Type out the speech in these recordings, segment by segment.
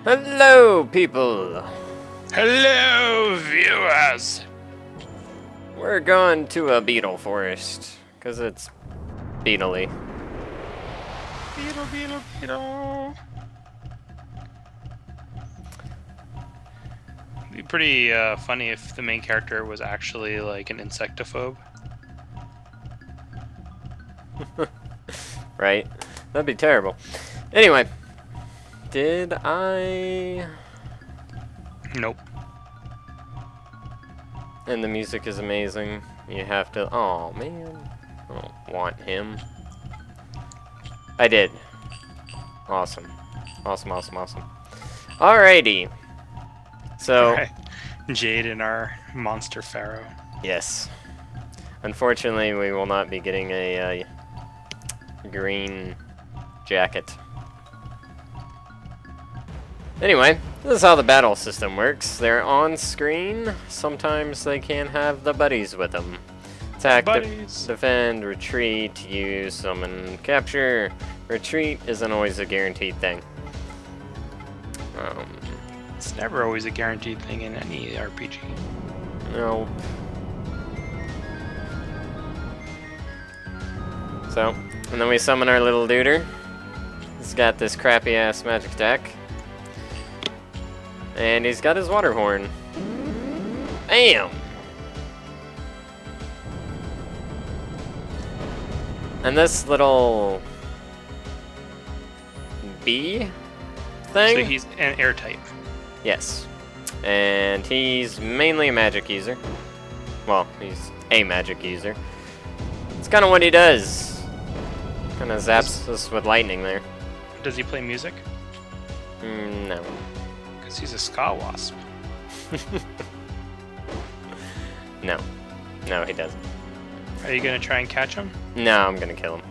Hello, people! Hello, viewers! We're going to a beetle forest, because it's beetly. Beetle, beetle, beetle. It'd be pretty funny if the main character was actually like an insectophobe. Right? That'd be terrible. Anyway, did I... Nope. And the music is amazing. You have to... Oh, man. I don't want him. I did. Awesome. Awesome, awesome, awesome. Alrighty. So... Alright. Jade and our monster pharaoh. Yes. Unfortunately, we will not be getting a green jacket. Anyway, this is how the battle system works. They're on screen. Sometimes they can have the buddies with them. Attack, defend, retreat, use, summon, capture. Retreat isn't always a guaranteed thing. It's never always a guaranteed thing in any RPG. No. So, and then we summon our little duder. He's got this crappy ass magic deck. And he's got his water horn. Bam! And this little bee thing? So he's an air type. Yes. And he's mainly a magic user. Well, he's a magic user. It's kind of what he does. Kind of zaps us with lightning there. Does he play music? No. Because he's a ska wasp. No. No, he doesn't. Are you gonna try and catch him? No, I'm gonna kill him.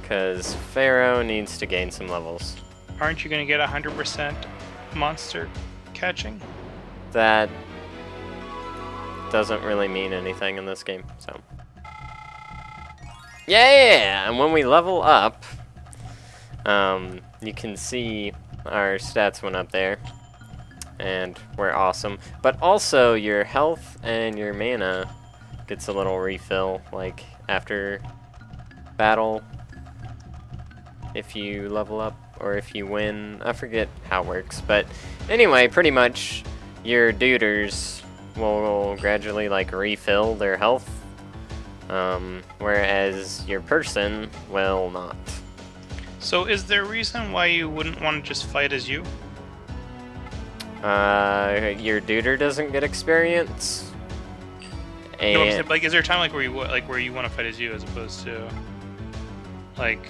Because Pharaoh needs to gain some levels. Aren't you gonna get 100% monster catching? That doesn't really mean anything in this game, so. Yeah! And when we level up, you can see our stats went up there. And we're awesome. But also, your health and your mana gets a little refill, like, after battle. If you level up, or if you win. I forget how it works. But anyway, pretty much, your duders will gradually, like, refill their health. Whereas your person will not. So is there a reason why you wouldn't want to just fight as you? Your duder doesn't get experience. And No, I'm saying, like, is there a time like where you want to fight as you as opposed to like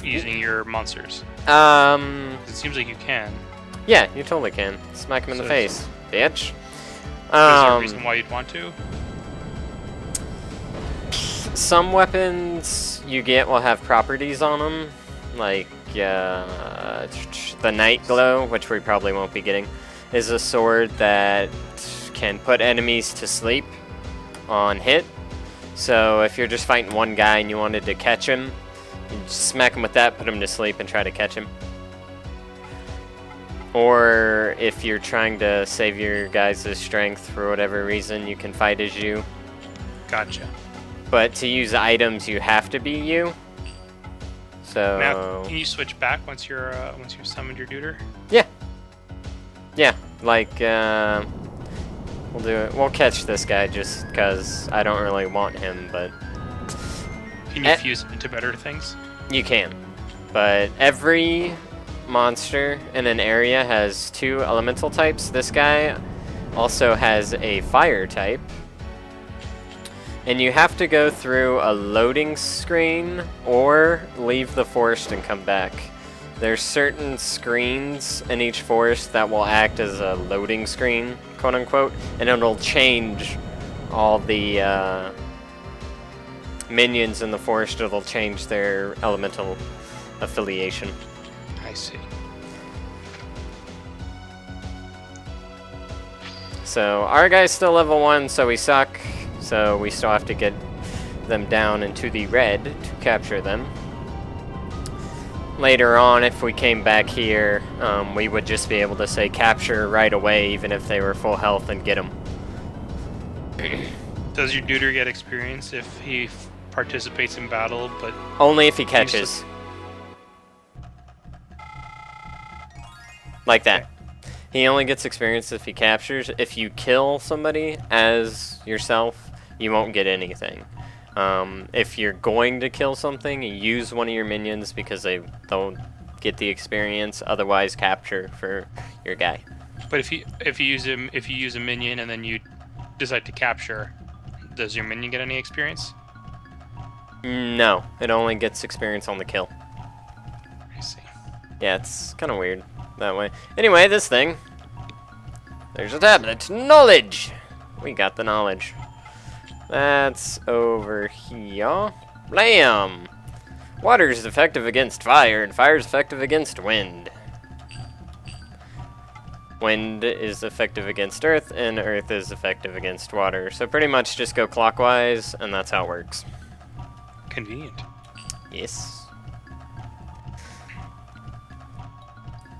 using your monsters? It seems like you can. Yeah, you totally can. Smack him in the face, bitch. Is there a reason why you'd want to? Some weapons you get will have properties on them, like the Night Glow, which we probably won't be getting, is a sword that can put enemies to sleep on hit. So if you're just fighting one guy and you wanted to catch him, you just smack him with that, put him to sleep, and try to catch him. Or if you're trying to save your guys' strength for whatever reason, you can fight as you. Gotcha. But to use items, you have to be you. So Now, can you switch back once you've summoned your duder? Yeah. Yeah, like we'll do it. We'll catch this guy just because I don't really want him, but Can you fuse him into better things? you can. But every monster in an area has 2 elemental types. This guy also has a fire type. And you have to go through a loading screen or leave the forest and come back. There's certain screens in each forest that will act as a loading screen, quote unquote, and it'll change all the minions in the forest. It'll change their elemental affiliation. I see. So our guy's still level 1, so we suck. So we still have to get them down into the red to capture them. later on, if we came back here, we would just be able to say capture right away, even if they were full health, and get them. Does your duder get experience if he participates in battle, but... Only if he catches. Like that. He only gets experience if he captures. If you kill somebody as yourself, you won't get anything. If you're going to kill something, use one of your minions because they don't get the experience. Otherwise, capture for your guy. But if you use a minion and then you decide to capture, does your minion get any experience? No, it only gets experience on the kill. I see. Yeah, it's kind of weird that way. Anyway, this thing. There's a tablet. Knowledge! We got the knowledge. That's over here. Blam! Water is effective against fire, and fire is effective against wind. Wind is effective against earth, and earth is effective against water. So pretty much just go clockwise, and that's how it works. Convenient. Yes.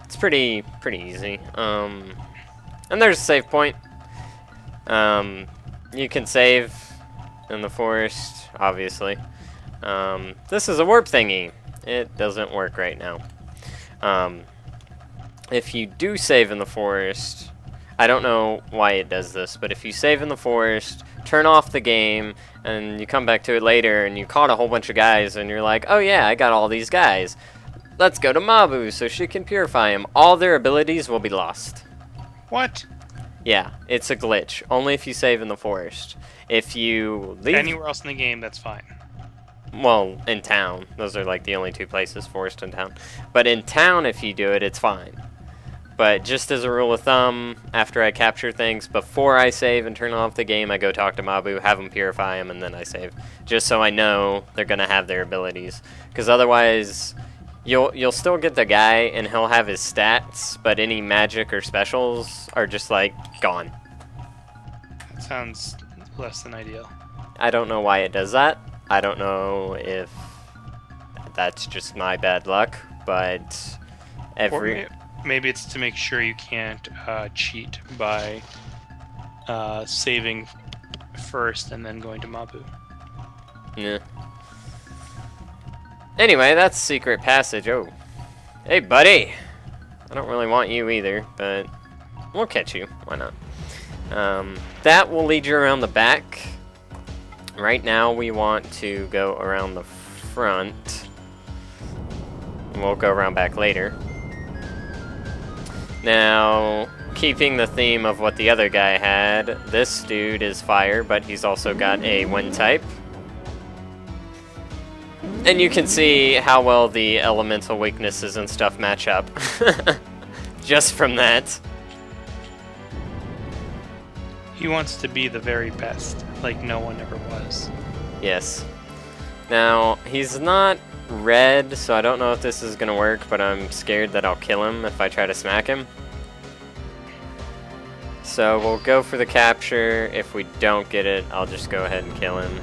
It's pretty easy. And there's a save point. You can save in the forest, obviously. This is a warp thingy. It doesn't work right now. If you do save in the forest, I don't know why it does this, but if you save in the forest, turn off the game, and you come back to it later, and you caught a whole bunch of guys, and you're like, oh yeah, I got all these guys. Let's go to Mabu so she can purify them. All their abilities will be lost. What? Yeah, it's a glitch. Only if you save in the forest. If you leave... Anywhere else in the game, that's fine. Well, in town. Those are like the only two places, forest and town. But in town, if you do it, it's fine. But just as a rule of thumb, after I capture things, before I save and turn off the game, I go talk to Mabu, have them purify them, and then I save. Just so I know they're going to have their abilities. Because otherwise, you'll still get the guy, and he'll have his stats, but any magic or specials are just, like, gone. That sounds less than ideal. I don't know why it does that. I don't know if that's just my bad luck, but every... Maybe it's to make sure you can't cheat by saving first and then going to Mabu. Yeah. Anyway, that's secret passage. Oh. Hey, buddy! I don't really want you either, but we'll catch you. Why not? That will lead you around the back. Right now, we want to go around the front. We'll go around back later. Now, keeping the theme of what the other guy had, this dude is fire, but he's also got a wind type. And you can see how well the elemental weaknesses and stuff match up. Just from that. He wants to be the very best, like no one ever was. Yes. Now, he's not red, so I don't know if this is gonna work, but I'm scared that I'll kill him if I try to smack him. So we'll go for the capture. If we don't get it, I'll just go ahead and kill him.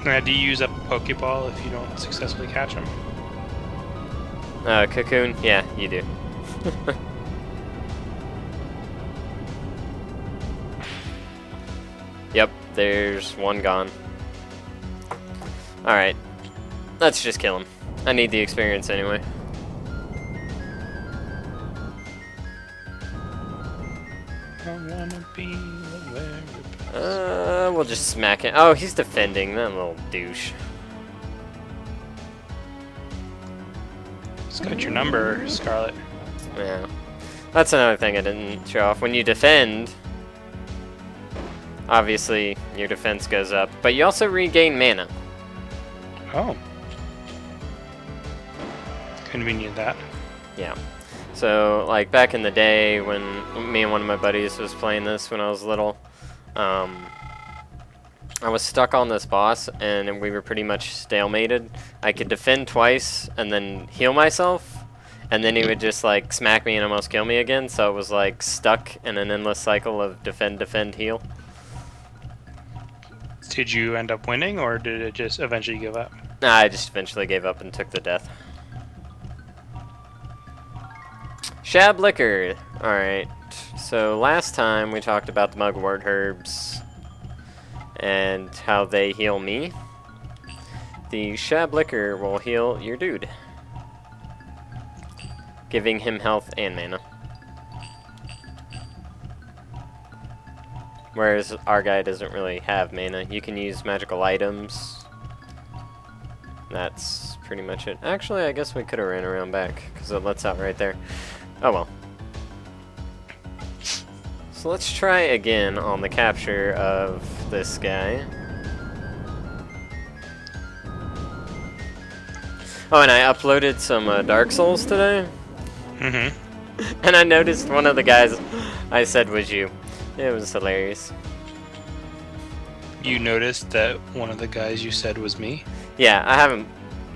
Now, do you use up a Pokeball if you don't successfully catch him? Cocoon? Yeah, you do. Yep, there's one gone. Alright. Let's just kill him. I need the experience anyway. I wanna be the very best. We'll just smack him. Oh, he's defending. That little douche. It's got your number, Scarlet. Yeah. That's another thing I didn't show off. When you defend, obviously your defense goes up, but you also regain mana. Oh. Convenient that. Yeah. So, like, back in the day when me and one of my buddies was playing this when I was little, I was stuck on this boss, and we were pretty much stalemated. I could defend twice and then heal myself, and then he would just, like, smack me and almost kill me again, so it was, like, stuck in an endless cycle of defend, defend, heal. Did you end up winning, or did it just eventually give up? Nah, I just eventually gave up and took the death. Shab Liquor. Alright, so last time we talked about the mugwort herbs and how they heal me. The Shab Liquor will heal your dude, giving him health and mana. Whereas our guy doesn't really have mana. You can use magical items. That's pretty much it. Actually, I guess we could have ran around back, because it lets out right there. Oh well. So let's try again on the capture of this guy. Oh, and I uploaded some Dark Souls today. Mm-hmm. And I noticed one of the guys I said was you. It was hilarious. You noticed that one of the guys you said was me? Yeah,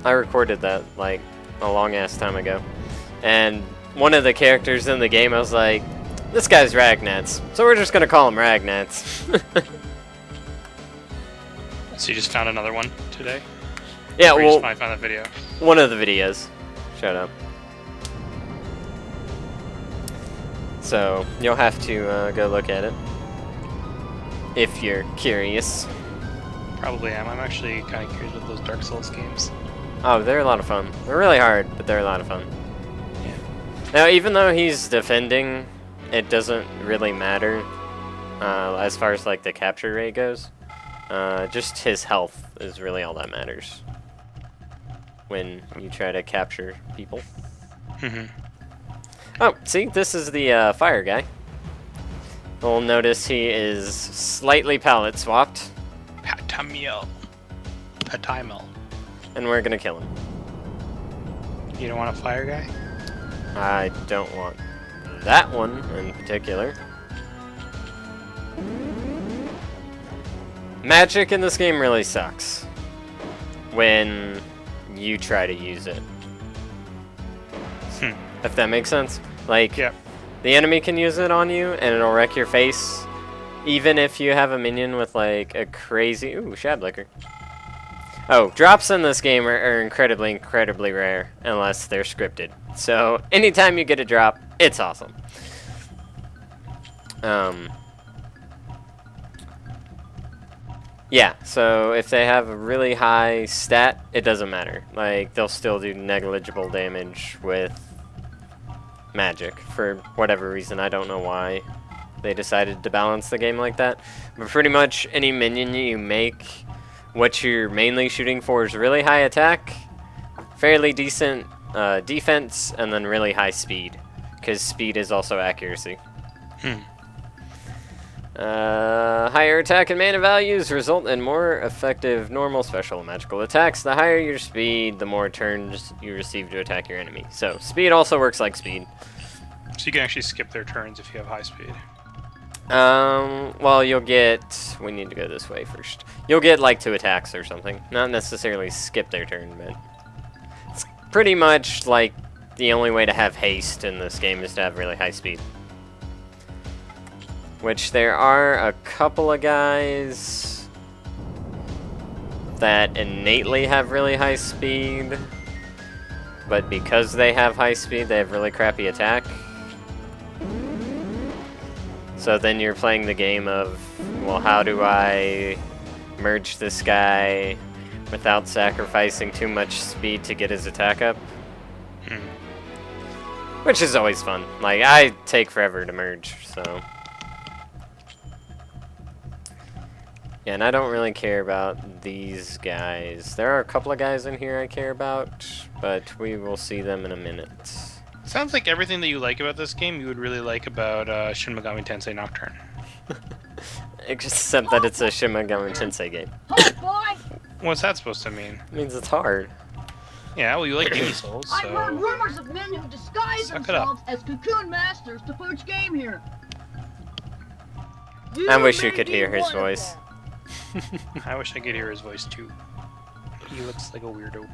I recorded that like a long ass time ago. And one of the characters in the game, I was like, this guy's Ragnatz, so we're just gonna call him Ragnatz. So you just found another one today? Yeah, or well, you just finally found that video? One of the videos. Shut up. So you'll have to go look at it if you're curious. Probably am. I'm actually kind of curious with those Dark Souls games. Oh, they're a lot of fun. They're really hard, but they're a lot of fun. Yeah. Now, even though he's defending, it doesn't really matter as far as like the capture rate goes. Just his health is really all that matters when you try to capture people. Mm-hmm. Oh, see, this is the fire guy. You'll notice he is slightly palette swapped. Patamiel. And we're gonna kill him. You don't want a fire guy? I don't want that one in particular. Magic in this game really sucks when you try to use it. If that makes sense. Like, yep. The enemy can use it on you and it'll wreck your face. Even if you have a minion with like a crazy... Ooh, Shab Liquor. Oh, drops in this game are incredibly rare unless they're scripted. So, anytime you get a drop, it's awesome. Yeah, so if they have a really high stat, it doesn't matter. Like, they'll still do negligible damage with magic for whatever reason. I don't know why they decided to balance the game like that. But pretty much any minion you make, what you're mainly shooting for is really high attack, fairly decent defense, and then really high speed. Because speed is also accuracy. Higher attack and mana values result in more effective normal, special, and magical attacks. The higher your speed, the more turns you receive to attack your enemy. So, speed also works like speed. So you can actually skip their turns if you have high speed. Well, you'll get... We need to go this way first. You'll get, like, 2 attacks or something. Not necessarily skip their turn, but... It's pretty much, like, the only way to have haste in this game is to have really high speed. Which there are a couple of guys that innately have really high speed, but because they have high speed, they have really crappy attack. So then you're playing the game of, well, how do I merge this guy without sacrificing too much speed to get his attack up? Which is always fun. Like, I take forever to merge, so... Yeah, and I don't really care about these guys. There are a couple of guys in here I care about, but we will see them in a minute. Sounds like everything that you like about this game you would really like about Shin Megami Tensei Nocturne. Except that it's a Shin Megami Tensei game. What's that supposed to mean? It means it's hard. Yeah, well, you like Demon Souls, so... I've heard rumors of men who disguise themselves as Cocoon Masters to poach game here. I wish you could hear his voice. I wish I could hear his voice too. He looks like a weirdo.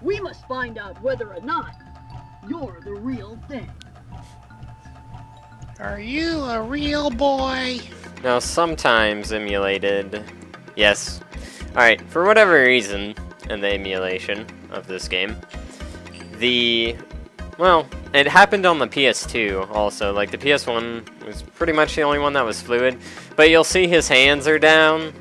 We must find out whether or not you're the real thing. Are you a real boy? Now, sometimes emulated Yes. Alright, for whatever reason, in the emulation of this game, well, it happened on the PS2 also. Like, the PS1 was pretty much the only one that was fluid. But you'll see his hands are down,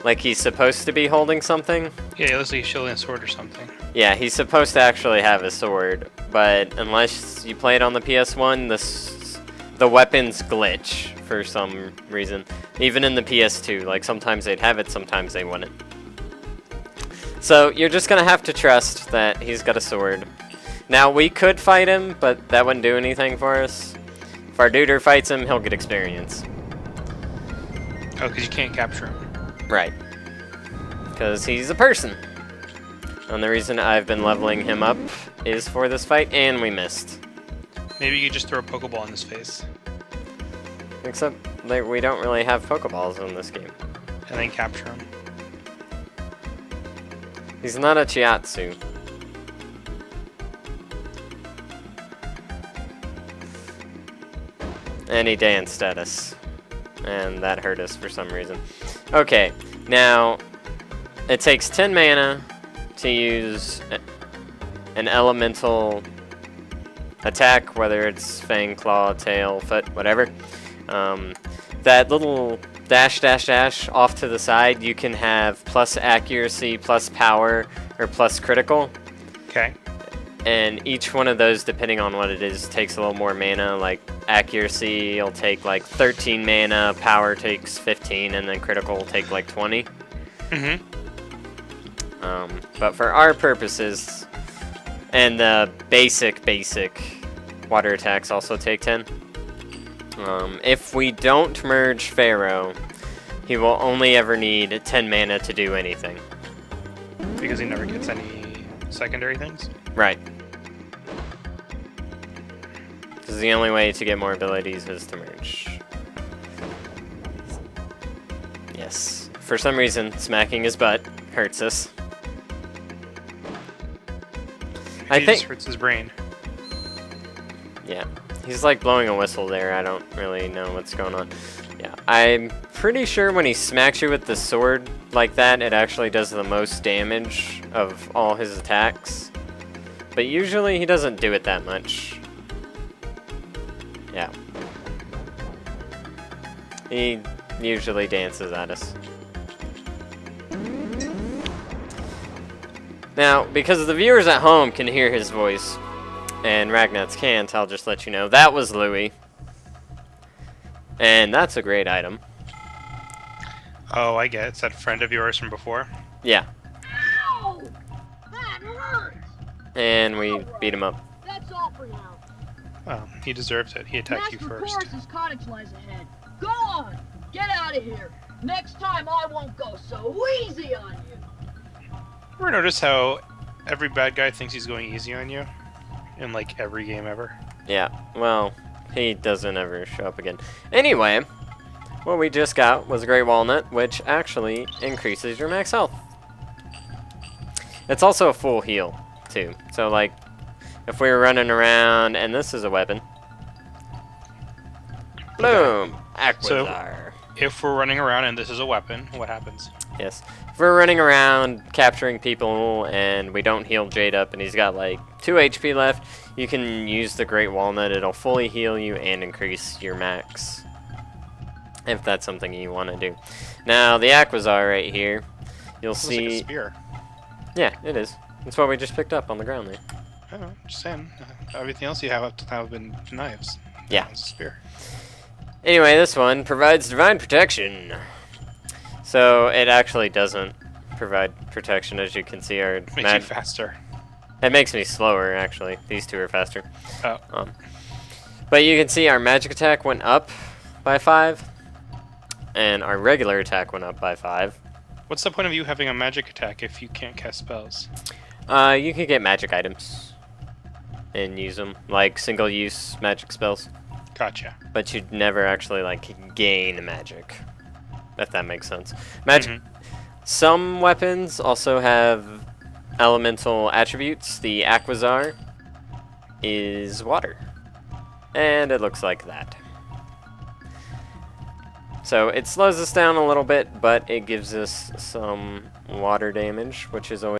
like he's supposed to be holding something. Yeah, it looks like he's shielding a sword or something. Yeah, he's supposed to actually have a sword, but unless you play it on the PS1, the weapons glitch for some reason. Even in the PS2, like sometimes they'd have it, sometimes they wouldn't. So you're just gonna have to trust that he's got a sword. Now, we could fight him, but that wouldn't do anything for us. If our duder fights him, he'll get experience. Oh, because you can't capture him. Right. Because he's a person. And the reason I've been leveling him up is for this fight, and we missed. Maybe you could just throw a Pokeball in his face. Except that we don't really have Pokeballs in this game. And then capture him. He's not a Chiatsu. And he danced at us. And that hurt us for some reason. Okay, now it takes 10 mana to use an elemental attack, whether it's Fang, Claw, Tail, Foot, whatever. That little dash, dash, dash off to the side, you can have plus accuracy, plus power, or plus critical. Okay. And each one of those, depending on what it is, takes a little more mana. Like accuracy will take like 13 mana, power takes 15, and then critical will take like 20. Mm-hmm. But for our purposes, and the basic water attacks also take 10. If we don't merge Pharaoh, he will only ever need 10 mana to do anything. Because he never gets any secondary things? Right. Because the only way to get more abilities is to merge. Yes. For some reason, smacking his butt hurts us. I think just hurts his brain. Yeah. He's like blowing a whistle there. I don't really know what's going on. Yeah. I'm pretty sure when he smacks you with the sword like that, it actually does the most damage of all his attacks. But usually he doesn't do it that much. Yeah. He usually dances at us. Now, because the viewers at home can hear his voice, and Ragnatz can't, I'll just let you know. That was Louie. And that's a great item. Oh, I get it. It's that friend of yours from before? Yeah. Ow! That hurts! And we beat him up. That's all for now. Well, he deserves it. He attacked you Master first. Chorus's cottage lies ahead. Go on! Get out of here! Next time I won't go so easy on you! Ever notice how every bad guy thinks he's going easy on you? In like every game ever? Yeah, well, he doesn't ever show up again. Anyway, what we just got was a Great Walnut, which actually increases your max health. It's also a full heal, too. So, like, if we were running around, and this is a weapon. Boom! Aquazar. If we're running around and this is a weapon, what happens? Yes. If we're running around capturing people and we don't heal Jade up and he's got like 2 HP left, you can use the Great Walnut. It'll fully heal you and increase your max. If that's something you want to do. Now, the Aquazar right here, you'll see... Looks like a spear. Yeah, it is. That's what we just picked up on the ground there. I don't know, just saying. Everything else you have up to now have been knives. Yeah. It's a spear. Anyway, this one provides divine protection. So it actually doesn't provide protection, as you can see. Our Makes you faster. It makes me slower, actually. These two are faster. Oh. But you can see our magic attack went up by 5, and our regular attack went up by 5. What's the point of you having a magic attack if you can't cast spells? You can get magic items and use them, like single-use magic spells. Gotcha. But you'd never actually like gain magic, if that makes sense. Magic. Some weapons also have elemental attributes. The Aquazar is water, and it looks like that. So it slows us down a little bit, but it gives us some water damage, which is always